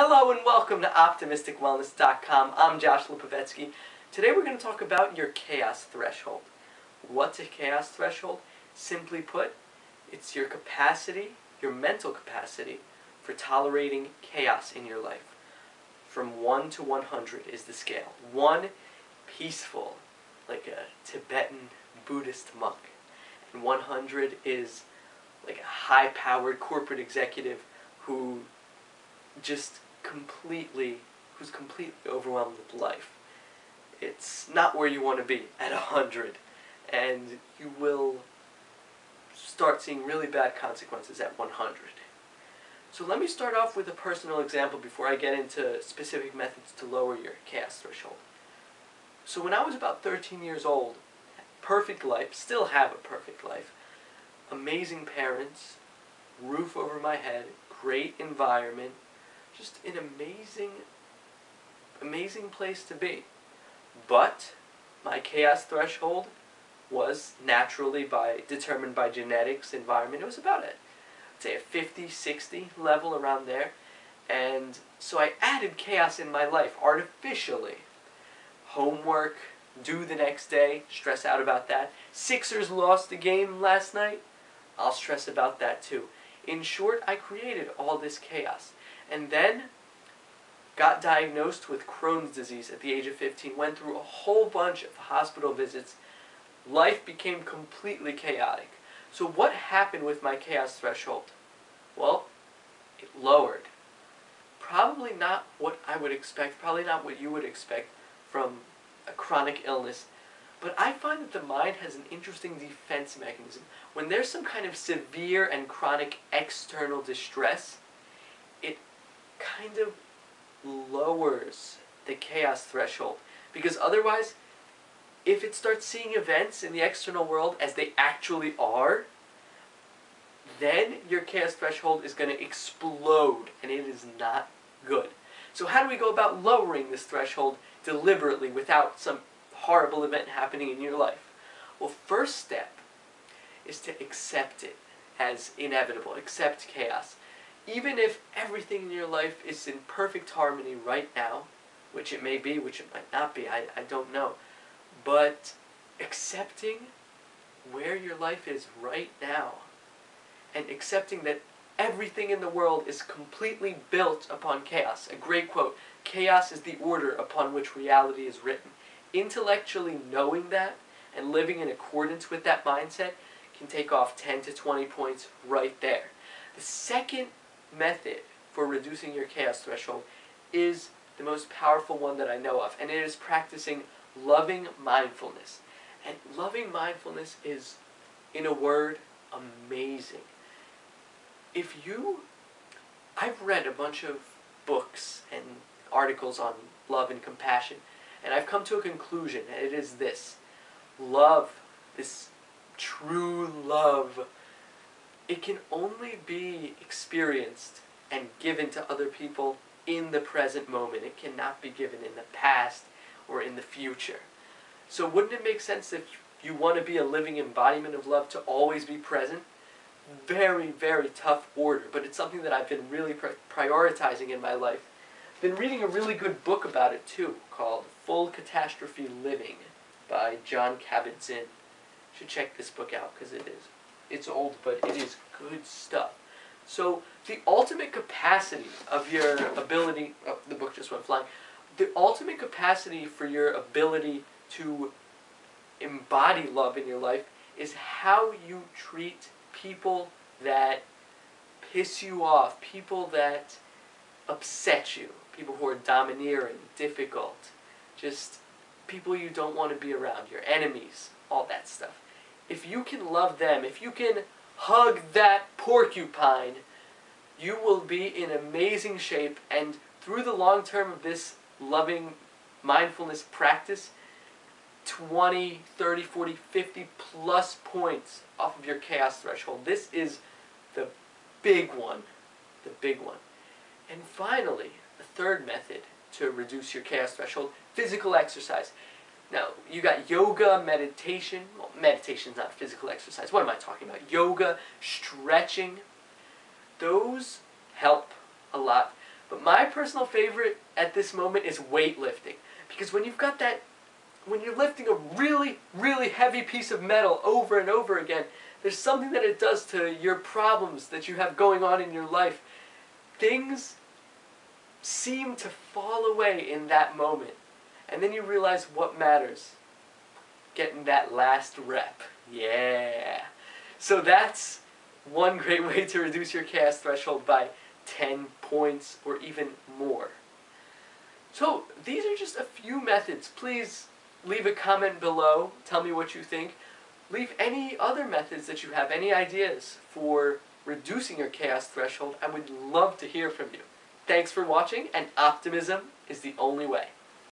Hello and welcome to OptimisticWellness.com. I'm Josh Lipovetsky. Today we're going to talk about your chaos threshold. What's a chaos threshold? Simply put, it's your capacity, your mental capacity, for tolerating chaos in your life. From 1 to 100 is the scale. 1, peaceful, like a Tibetan Buddhist monk. And 100 is like a high-powered corporate executive who's completely overwhelmed with life. It's not where you want to be at 100, and you will start seeing really bad consequences at 100. So let me start off with a personal example before I get into specific methods to lower your chaos threshold. So when I was about 13 years old, perfect life, still have a perfect life, amazing parents, roof over my head, great environment, just an amazing place to be. But my chaos threshold was naturally determined by genetics, environment. It was about I'd say a 50, 60 level around there. And so I added chaos in my life artificially. Homework, due the next day, stress out about that. Sixers lost the game last night, I'll stress about that too. In short, I created all this chaos. And then got diagnosed with Crohn's disease at the age of 15, went through a whole bunch of hospital visits. Life became completely chaotic. So what happened with my chaos threshold? Well, it lowered. Probably not what I would expect, probably not what you would expect from a chronic illness. But I find that the mind has an interesting defense mechanism. When there's some kind of severe and chronic external distress, it kind of lowers the chaos threshold. Because otherwise, if it starts seeing events in the external world as they actually are, then your chaos threshold is going to explode, and it is not good. So how do we go about lowering this threshold deliberately without some horrible event happening in your life? Well, first step is to accept it as inevitable. Accept chaos. Even if everything in your life is in perfect harmony right now, which it may be, which it might not be, I don't know. But accepting where your life is right now, and accepting that everything in the world is completely built upon chaos. A great quote, chaos is the order upon which reality is written. Intellectually knowing that and living in accordance with that mindset can take off 10 to 20 points right there. The second method for reducing your chaos threshold is the most powerful one that I know of, and it is practicing loving mindfulness. And loving mindfulness is, in a word, amazing. I've read a bunch of books and articles on love and compassion, and I've come to a conclusion, and it is this. Love, this true love, it can only be experienced and given to other people in the present moment. It cannot be given in the past or in the future. So wouldn't it make sense if you want to be a living embodiment of love to always be present? Very, very tough order, but it's something that I've been really prioritizing in my life. Been reading a really good book about it too, called Full Catastrophe Living by John Kabat-Zinn. You should check this book out because it's old, but it is good stuff. So the ultimate capacity of your ability, oh, the book just went flying. The ultimate capacity for your ability to embody love in your life is how you treat people that piss you off, people that upset you, people who are domineering, difficult, just people you don't want to be around, your enemies, all that stuff. If you can love them, if you can hug that porcupine, you will be in amazing shape, and through the long term of this loving mindfulness practice, 20, 30, 40, 50 plus points off of your chaos threshold. This is the big one. The big one. And finally, the third method to reduce your chaos threshold, physical exercise. Now, you got yoga, meditation. Well, meditation's not physical exercise. What am I talking about? Yoga, stretching. Those help a lot. But my personal favorite at this moment is weightlifting. Because when you've got that, when you're lifting a really, really heavy piece of metal over and over again, there's something that it does to your problems that you have going on in your life. Things seem to fall away in that moment. And then you realize what matters. Getting that last rep. Yeah. So that's one great way to reduce your chaos threshold by 10 points or even more. So these are just a few methods. Please leave a comment below. Tell me what you think. Leave any other methods that you have, any ideas for reducing your chaos threshold. I would love to hear from you. Thanks for watching, and optimism is the only way.